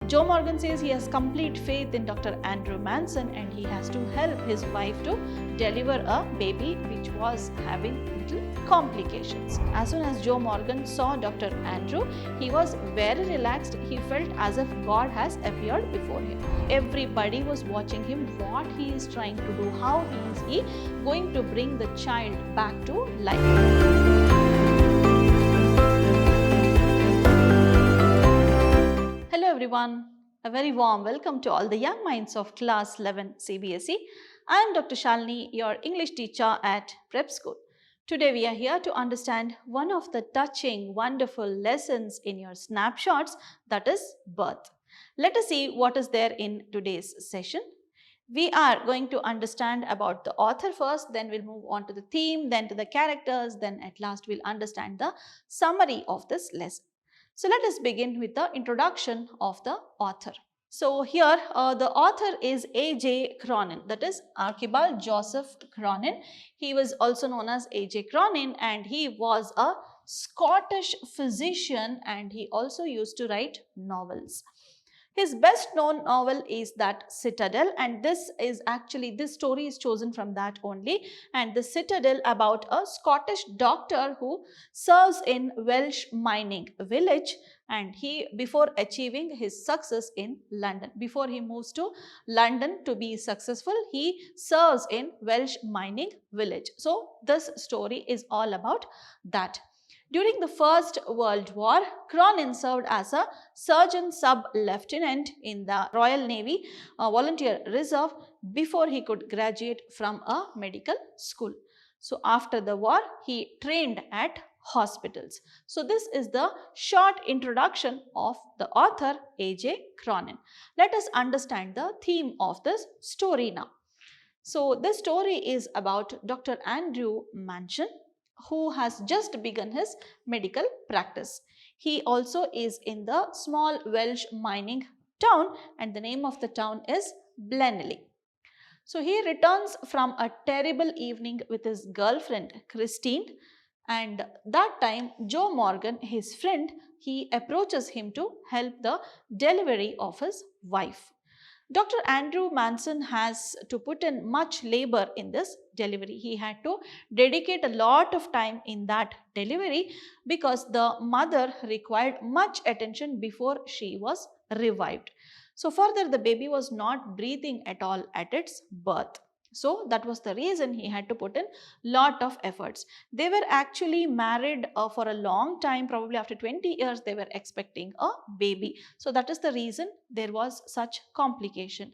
Joe Morgan says he has complete faith in Dr. Andrew Manson and he has to help his wife to deliver a baby which was having little complications. As soon as Joe Morgan saw Dr. Andrew, he was very relaxed. He felt as if God has appeared before him. Everybody was watching him, what he is trying to do, how is he going to bring the child back to life. Hello everyone, a very warm welcome to all the young minds of class 11 CBSE. I am Dr. Shalini, your English teacher at Prep School. Today we are here to understand one of the touching, wonderful lessons in your snapshots, that is birth. Let us see what is there in today's session. We are going to understand about the author first, then we'll move on to the theme, then to the characters, then at last we'll understand the summary of this lesson. So let us begin with the introduction of the author. So here the author is A.J. Cronin, that is Archibald Joseph Cronin. He was also known as A.J. Cronin and he was a Scottish physician and he also used to write novels. His best known novel is that Citadel, and this story is chosen from that only, and the Citadel about a Scottish doctor who serves in Welsh mining village, and he, before achieving his success in London, before he moves to London to be successful, he serves in Welsh mining village. So this story is all about that. During the First World War, Cronin served as a surgeon sub-lieutenant in the Royal Navy Volunteer Reserve before he could graduate from a medical school. So after the war, he trained at hospitals. So this is the short introduction of the author A.J. Cronin. Let us understand the theme of this story now. So this story is about Dr. Andrew Manson, who has just begun his medical practice. He also is in the small Welsh mining town and the name of the town is Blenheim. So he returns from a terrible evening with his girlfriend Christine, and that time Joe Morgan, his friend, he approaches him to help the delivery of his wife. Dr. Andrew Manson has to put in much labor in this delivery. He had to dedicate a lot of time in that delivery because the mother required much attention before she was revived. So further, the baby was not breathing at all at its birth. So that was the reason he had to put in lot of efforts. They were actually married for a long time, probably after 20 years they were expecting a baby. So that is the reason there was such complication.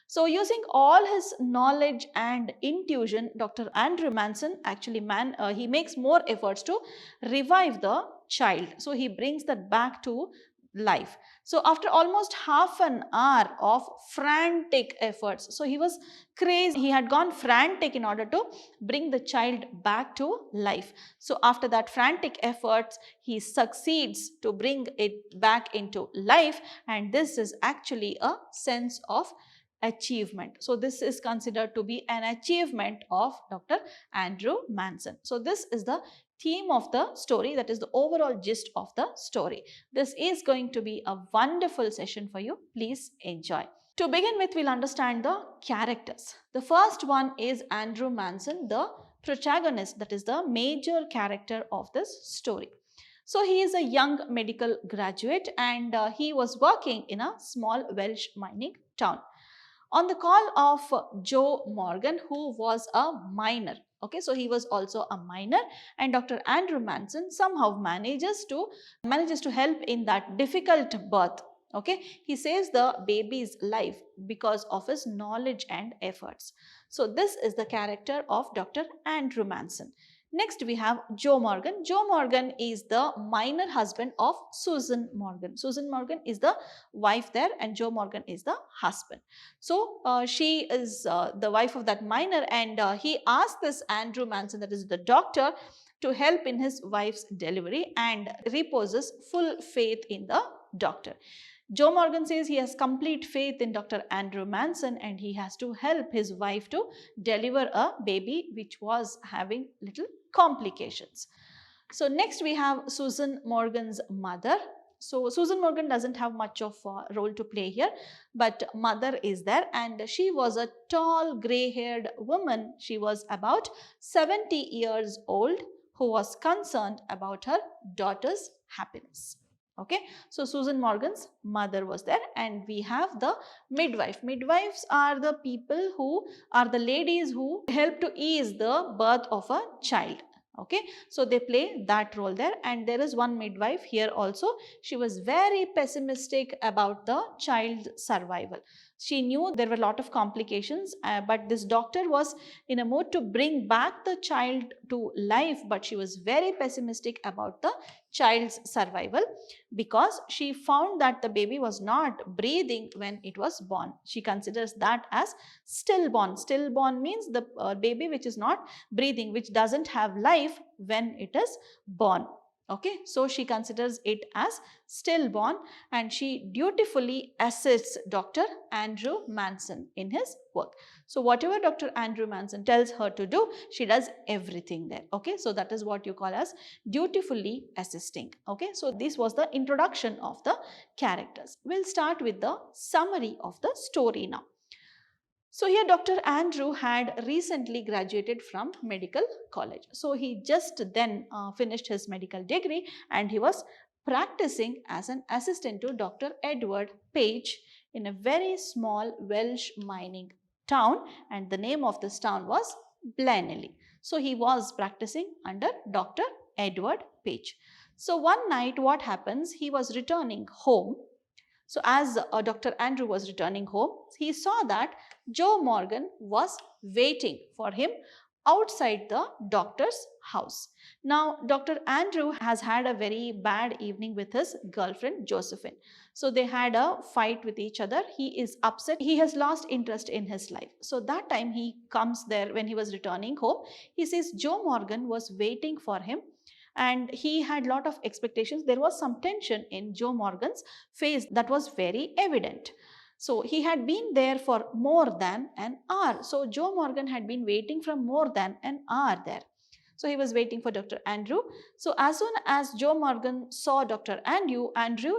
So using all his knowledge and intuition, Dr. Andrew Manson actually he makes more efforts to revive the child. So he brings that back to life. So after almost half an hour of frantic efforts, so he was crazy, he had gone frantic in order to bring the child back to life. So after that frantic efforts, he succeeds to bring it back into life, and this is actually a sense of achievement. So this is considered to be an achievement of Dr. Andrew Manson. So this is the theme of the story, that is the overall gist of the story. This is going to be a wonderful session for you. Please enjoy. To begin with, we'll understand the characters. The first one is Andrew Manson, the protagonist, that is the major character of this story. So he is a young medical graduate and he was working in a small Welsh mining town. On the call of Joe Morgan, who was a miner. Okay, so he was also a miner, and Dr. Andrew Manson somehow manages to help in that difficult birth. Okay, he saves the baby's life because of his knowledge and efforts. So this is the character of Dr. Andrew Manson. Next we have Joe Morgan. Joe Morgan is the minor husband of Susan Morgan. Susan Morgan is the wife there and Joe Morgan is the husband. So she is the wife of that miner, and he asked this Andrew Manson, that is the doctor, to help in his wife's delivery and reposes full faith in the doctor. Joe Morgan says he has complete faith in Dr. Andrew Manson and he has to help his wife to deliver a baby which was having little complications. So next we have Susan Morgan's mother. So Susan Morgan doesn't have much of a role to play here, but mother is there, and she was a tall gray-haired woman. She was about 70 years old, who was concerned about her daughter's happiness. Okay, so Susan Morgan's mother was there, and we have the midwife. Midwives are the people who are the ladies who help to ease the birth of a child. Okay, so they play that role there, and there is one midwife here also. She was very pessimistic about the child's survival. She knew there were a lot of complications, but this doctor was in a mood to bring back the child to life, but she was very pessimistic about the child's survival because she found that the baby was not breathing when it was born. She considers that as stillborn. Stillborn means the baby which is not breathing, which doesn't have life when it is born. Okay, so she considers it as stillborn, and she dutifully assists Dr. Andrew Manson in his work. So whatever Dr. Andrew Manson tells her to do, she does everything there. Okay, so that is what you call as dutifully assisting. Okay, so this was the introduction of the characters. We'll start with the summary of the story now. So here Dr. Andrew had recently graduated from medical college. So he just then finished his medical degree, and he was practicing as an assistant to Dr. Edward Page in a very small Welsh mining town, and the name of this town was Blenheim. So he was practicing under Dr. Edward Page. So one night what happens, he was returning home. So as Dr. Andrew was returning home, he saw that Joe Morgan was waiting for him outside the doctor's house. Now, Dr. Andrew has had a very bad evening with his girlfriend Josephine. So they had a fight with each other. He is upset. He has lost interest in his life. So that time he comes there when he was returning home. He says Joe Morgan was waiting for him, and he had lot of expectations. There was some tension in Joe Morgan's face that was very evident. So he had been there for more than an hour. So Joe Morgan had been waiting for more than an hour there. So he was waiting for Dr. Andrew. So as soon as Joe Morgan saw Dr. Andrew,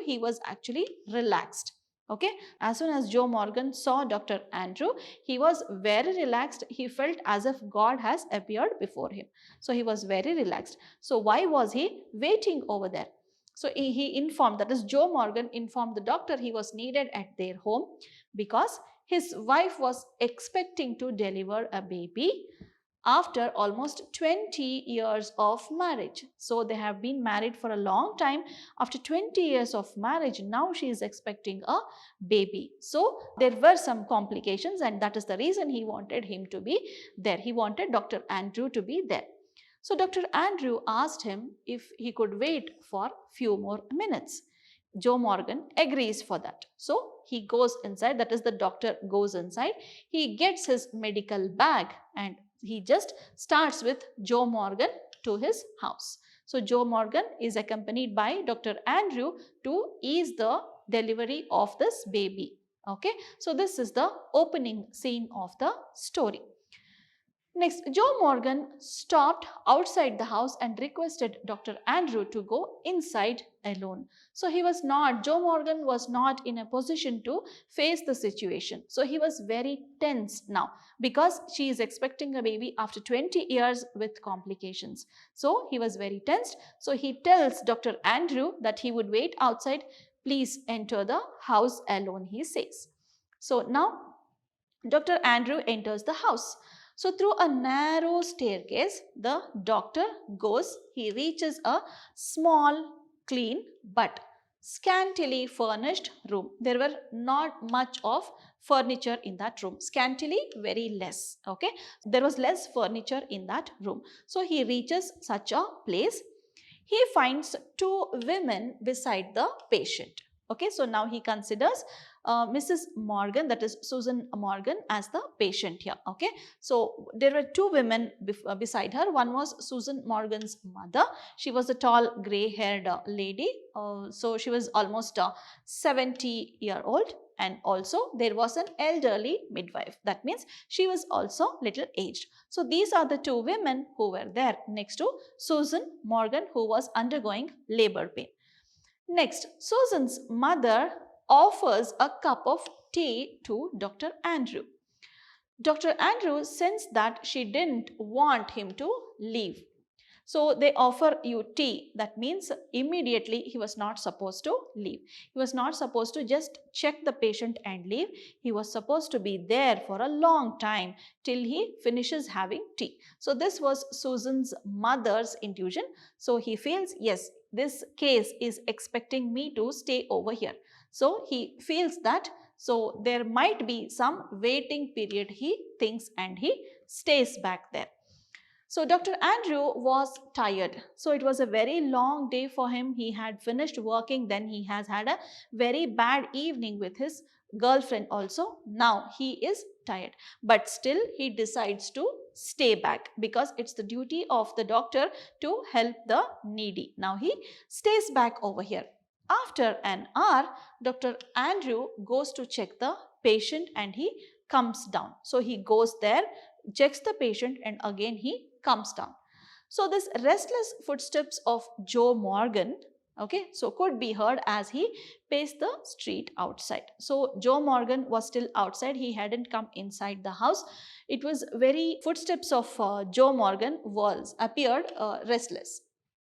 he was actually relaxed. Okay, as soon as Joe Morgan saw Dr. Andrew, he was very relaxed. He felt as if God has appeared before him. So he was very relaxed. So why was he waiting over there? So he informed, that is Joe Morgan informed the doctor he was needed at their home because his wife was expecting to deliver a baby after almost 20 years of marriage. So they have been married for a long time. After 20 years of marriage, now she is expecting a baby. So there were some complications, and that is the reason he wanted him to be there. He wanted Dr. Andrew to be there. So Dr. Andrew asked him if he could wait for few more minutes. Joe Morgan agrees for that. So he goes inside, that is the doctor goes inside. He gets his medical bag and he just starts with Joe Morgan to his house. So Joe Morgan is accompanied by Dr. Andrew to ease the delivery of this baby. Okay, so this is the opening scene of the story. Next, Joe Morgan stopped outside the house and requested Dr. Andrew to go inside alone. So Joe Morgan was not in a position to face the situation. So he was very tense now because she is expecting a baby after 20 years with complications. So he was very tensed. So he tells Dr. Andrew that he would wait outside. Please enter the house alone, he says. So now Dr. Andrew enters the house. So through a narrow staircase, the doctor goes. He reaches a small, clean but scantily furnished room. There were not much of furniture in that room. Scantily, very less. Okay, there was less furniture in that room. So he reaches such a place. He finds two women beside the patient. Okay, so now he considers Mrs. Morgan, that is Susan Morgan, as the patient here. Okay, so there were two women beside her. One was Susan Morgan's mother. She was a tall grey-haired lady. So she was almost 70-year-old. And also there was an elderly midwife. That means she was also little aged. So these are the two women who were there next to Susan Morgan, who was undergoing labor pain. Next, Susan's mother offers a cup of tea to Dr. Andrew. Dr. Andrew sensed that she didn't want him to leave. So they offer you tea. That means immediately he was not supposed to leave. He was not supposed to just check the patient and leave. He was supposed to be there for a long time till he finishes having tea. So this was Susan's mother's intuition. So he feels, yes, this case is expecting me to stay over here. So he feels that, so there might be some waiting period, he thinks, and he stays back there. So Dr. Andrew was tired. So it was a very long day for him. He had finished working, then he has had a very bad evening with his girlfriend also. Now he is tired, but still he decides to stay back because it's the duty of the doctor to help the needy. Now he stays back over here. After an hour, Dr. Andrew goes to check the patient and he comes down. So he goes there, checks the patient, and again he comes down. So this restless footsteps of Joe Morgan, okay, so could be heard as he paced the street outside. So Joe Morgan was still outside. He hadn't come inside the house. It was very footsteps of Joe Morgan appeared restless.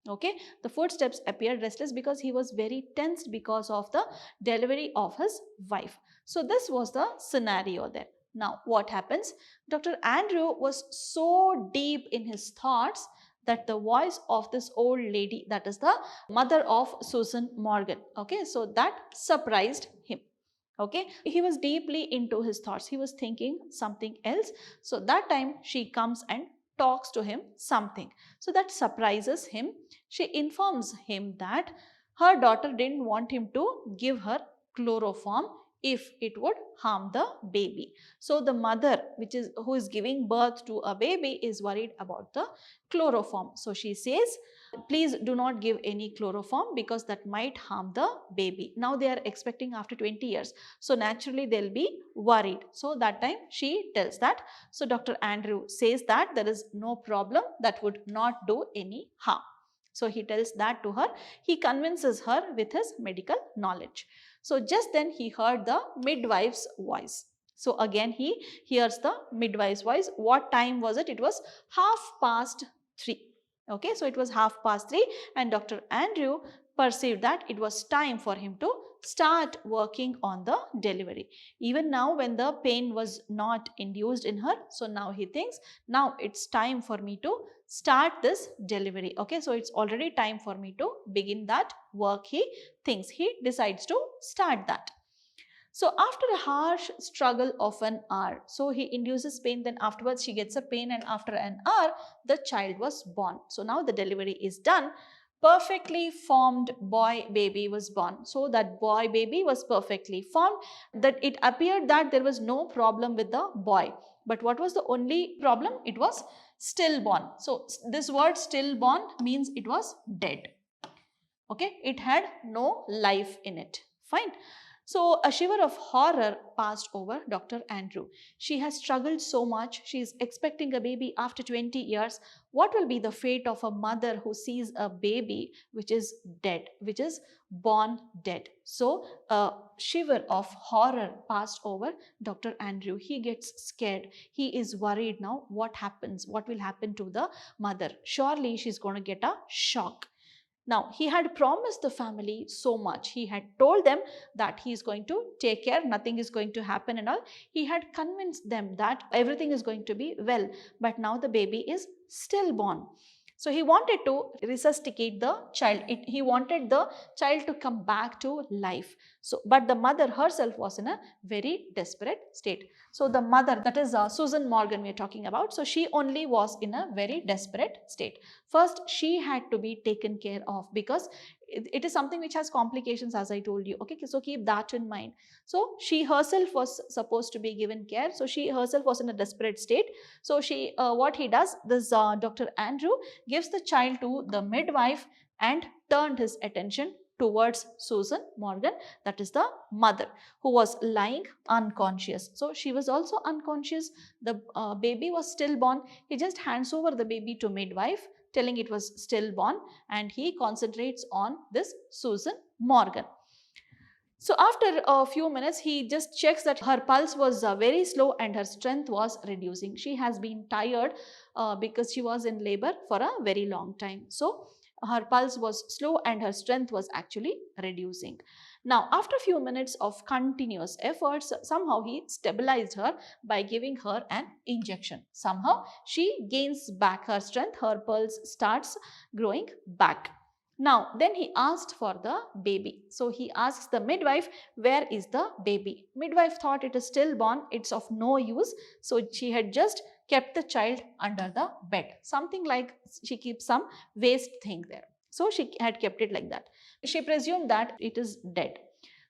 Okay, the footsteps appeared restless because he was very tensed because of the delivery of his wife. So this was the scenario there. Now what happens? Dr. Andrew was so deep in his thoughts that the voice of this old lady, that is the mother of Susan Morgan, okay, so that surprised him. Okay, he was deeply into his thoughts. He was thinking something else. So that time she comes and talks to him something. So that surprises him. She informs him that her daughter didn't want him to give her chloroform if it would harm the baby. So the mother who is giving birth to a baby is worried about the chloroform. So she says, please do not give any chloroform because that might harm the baby. Now they are expecting after 20 years. So naturally they'll be worried. So that time she tells that. So Dr. Andrew says that there is no problem, that would not do any harm. So he tells that to her. He convinces her with his medical knowledge. So just then he heard the midwife's voice. So again he hears the midwife's voice. What time was it? It was 3:30. Okay, so it was 3:30 and Dr. Andrew perceived that it was time for him to start working on the delivery. Even now when the pain was not induced in her, so now he thinks, now it's time for me to start this delivery. Okay, so it's already time for me to begin that work. He thinks, he decides to start that. So after a harsh struggle of an hour, so he induces pain, then afterwards she gets a pain, and after an hour the child was born. So now the delivery is done. Perfectly formed boy baby was born. So that boy baby was perfectly formed. That it appeared that there was no problem with the boy. But what was the only problem? It was stillborn. So this word stillborn means it was dead. Okay, it had no life in it. Fine. So a shiver of horror passed over Dr. Andrew. She has struggled so much. She is expecting a baby after 20 years. What will be the fate of a mother who sees a baby which is dead, which is born dead? So a shiver of horror passed over Dr. Andrew. He gets scared. He is worried now. What happens? What will happen to the mother? Surely she's going to get a shock. Now, he had promised the family so much. He had told them that he is going to take care, nothing is going to happen and all. He had convinced them that everything is going to be well. But now the baby is stillborn. So he wanted to resuscitate the child. He wanted the child to come back to life. So, but the mother herself was in a very desperate state. So the mother, that is Susan Morgan we are talking about. So she only was in a very desperate state. First, she had to be taken care of because it is something which has complications, as I told you. Okay, so keep that in mind. So she herself was supposed to be given care. So she herself was in a desperate state. So what he does, this Dr. Andrew gives the child to the midwife and turned his attention towards Susan Morgan, that is the mother, who was lying unconscious. So she was also unconscious. The baby was stillborn. He just hands over the baby to midwife, telling it was stillborn, and he concentrates on this Susan Morgan. So after a few minutes, he just checks that her pulse was very slow and her strength was reducing. She has been tired because she was in labor for a very long time. So her pulse was slow and her strength was actually reducing. Now, after a few minutes of continuous efforts, somehow he stabilized her by giving her an injection. Somehow she gains back her strength, her pulse starts growing back. Now, then he asked for the baby. So he asks the midwife, where is the baby? Midwife thought it is stillborn, it's of no use. So she had just kept the child under the bed. Something like she keeps some waste thing there. So she had kept it like that. She presumed that it is dead.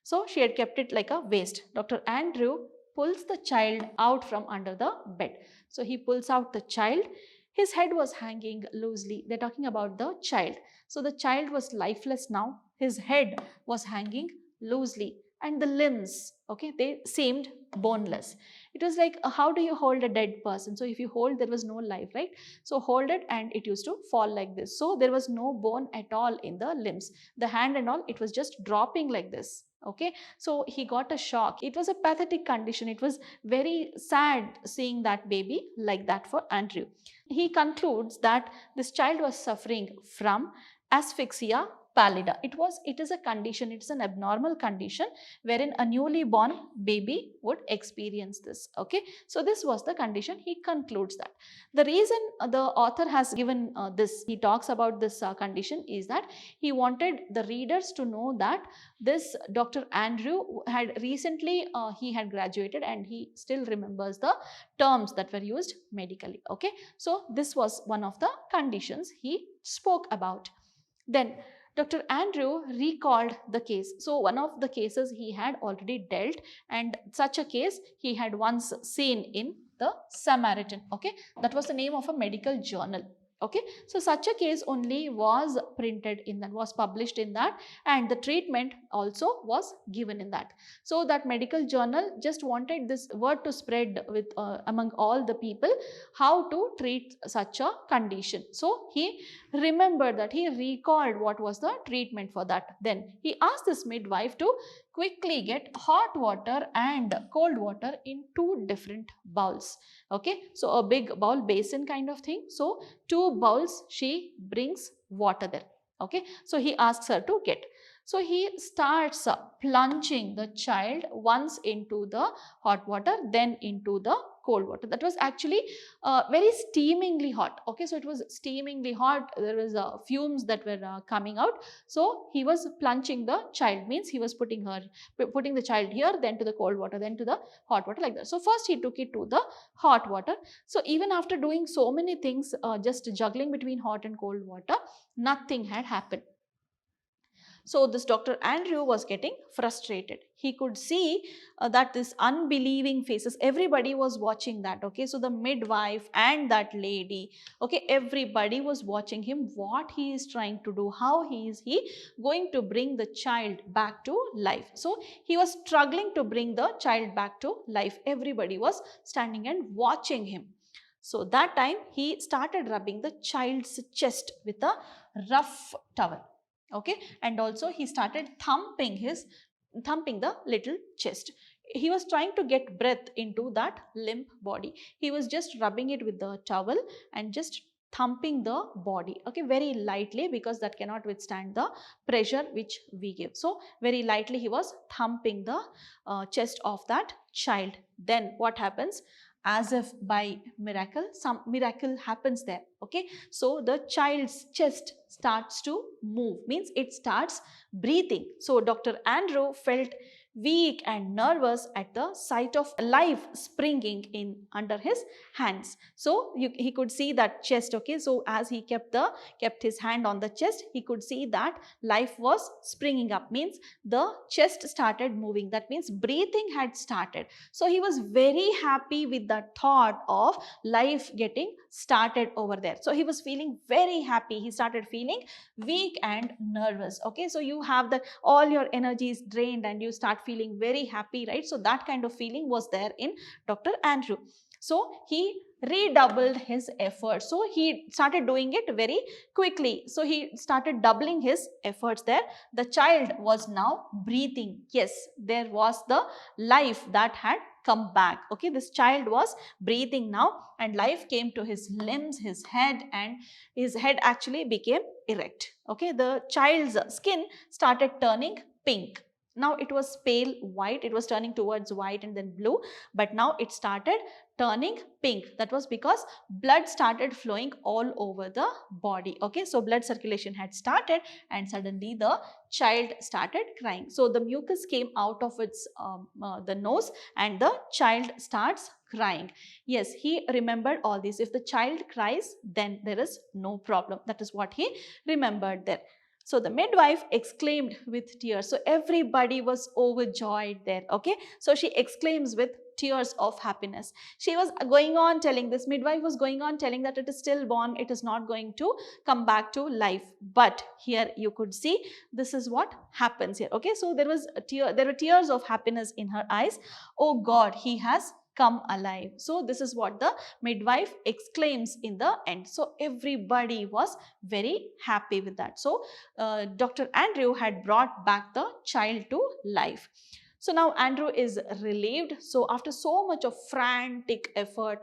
So she had kept it like a waste. Dr. Andrew pulls the child out from under the bed. So he pulls out the child. His head was hanging loosely. They're talking about the child. So the child was lifeless now. His head was hanging loosely and the limbs, okay, they seemed boneless. It was like, how do you hold a dead person? So if you hold, there was no life, right? So hold it and it used to fall like this. So there was no bone at all in the limbs. The hand and all, it was just dropping like this. Okay, so he got a shock. It was a pathetic condition. It was very sad seeing that baby like that for Andrew. He concludes that this child was suffering from asphyxia pallida. It is a condition, it's an abnormal condition wherein a newly born baby would experience this. Okay, so this was the condition. He concludes that. The reason the author has given this, he talks about this condition, is that he wanted the readers to know that this Dr. Andrew had recently, he had graduated and he still remembers the terms that were used medically. Okay, so this was one of the conditions he spoke about. Then Dr. Andrew recalled the case. So one of the cases he had already dealt, and such a case he had once seen in the Samaritan. Okay, that was the name of a medical journal. Okay, so such a case only was printed in that, was published in that, and the treatment also was given in that. So that medical journal just wanted this word to spread with among all the people how to treat such a condition. So he remembered that, he recalled what was the treatment for that. Then he asked this midwife to quickly get hot water and cold water in two different bowls. Okay, so a big bowl basin kind of thing. So two bowls she brings water there. Okay, so he asks her to get. So he starts plunging the child once into the hot water, then into the cold water. That was actually very steamingly hot. Okay, so it was steamingly hot. There was fumes that were coming out. So he was plunging the child, means he was putting the child here, then to the cold water, then to the hot water, like that. So first he took it to the hot water. So even after doing so many things, just juggling between hot and cold water, nothing had happened. So this Dr. Andrew was getting frustrated. He could see that this unbelieving faces, everybody was watching that. Okay, so the midwife and that lady, okay, everybody was watching him, what he is trying to do, how he going to bring the child back to life. So he was struggling to bring the child back to life. Everybody was standing and watching him. So that time he started rubbing the child's chest with a rough towel. Okay, and also he started thumping the little chest. He was trying to get breath into that limp body. He was just rubbing it with the towel and just thumping the body, okay, very lightly, because that cannot withstand the pressure which we give. So very lightly he was thumping the chest of that child. Then what happens? As if by miracle, some miracle happens there. Okay, so the child's chest starts to move, means it starts breathing. So Dr. Andrew felt weak and nervous at the sight of life springing in under his hands. So he could see that chest. Okay, so as he kept his hand on the chest, he could see that life was springing up, means the chest started moving. That means breathing had started. So he was very happy with the thought of life getting started over there. So he was feeling very happy. He started feeling weak and nervous. Okay, so you have that all your energy is drained and you start feeling very happy, right? So that kind of feeling was there in Dr. Andrew. So he redoubled his effort. So he started doing it very quickly. So he started doubling his efforts there. The child was now breathing. Yes, there was the life that had come back. Okay, this child was breathing now, and life came to his limbs, his head, and his head actually became erect. Okay, the child's skin started turning pink. Now it was pale white, it was turning towards white and then blue, but now it started turning pink. That was because blood started flowing all over the body. Okay, so blood circulation had started, and suddenly the child started crying. So the mucus came out of its the nose, and the child starts crying. Yes, he remembered all this. If the child cries, then there is no problem. That is what he remembered there. So the midwife exclaimed with tears. So everybody was overjoyed there. Okay, so she exclaims with tears of happiness. She was going on telling, this midwife was going on telling that it is stillborn, it is not going to come back to life. But here you could see this is what happens here. Okay, so there were tears of happiness in her eyes. Oh God, he has come alive. So this is what the midwife exclaims in the end. So everybody was very happy with that. So Dr. Andrew had brought back the child to life. So now Andrew is relieved. So after so much of frantic effort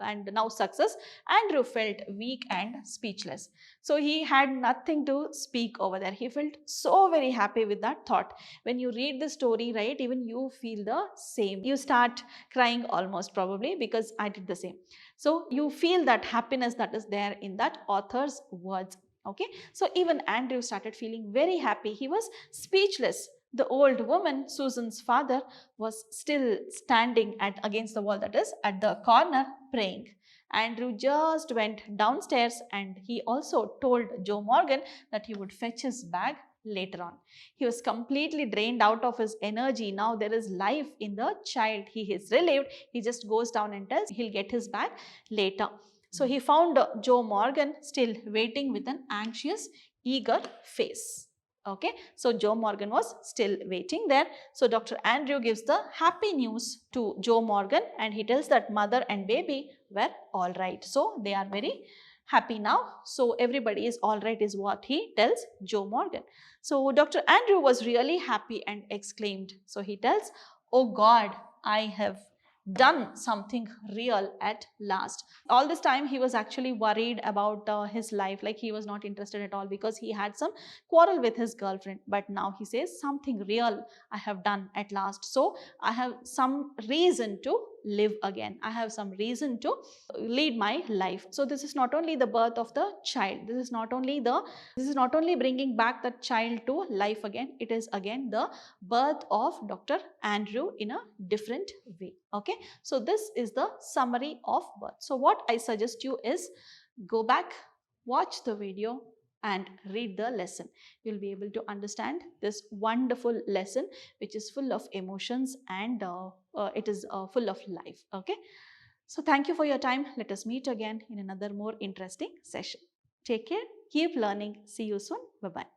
and now success, Andrew felt weak and speechless. So he had nothing to speak over there. He felt so very happy with that thought. When you read the story, right, even you feel the same. You start crying almost probably, because I did the same. So you feel that happiness that is there in that author's words. Okay, so even Andrew started feeling very happy. He was speechless. The old woman, Susan's father, was still standing against the wall, that is at the corner, praying. Andrew just went downstairs, and he also told Joe Morgan that he would fetch his bag later on. He was completely drained out of his energy. Now there is life in the child. He is relieved. He just goes down and tells he'll get his bag later. So he found Joe Morgan still waiting with an anxious, eager face. Okay, so Joe Morgan was still waiting there. So Dr. Andrew gives the happy news to Joe Morgan, and he tells that mother and baby were all right. So they are very happy now. So everybody is all right is what he tells Joe Morgan. So Dr. Andrew was really happy and exclaimed. So he tells, oh God, I have done something real at last. All this time he was actually worried about his life, like he was not interested at all because he had some quarrel with his girlfriend. But now he says, something real I have done at last. So I have some reason to live again. I have some reason to lead my life. So this is not only the birth of the child, this is not only bringing back the child to life again, it is again the birth of Dr. Andrew in a different way. Okay, so this is the summary of birth. So what I suggest you is go back, watch the video and read the lesson. You'll be able to understand this wonderful lesson, which is full of emotions and it is full of life. Okay, so thank you for your time. Let us meet again in another more interesting session. Take care, keep learning. See you soon. Bye-bye.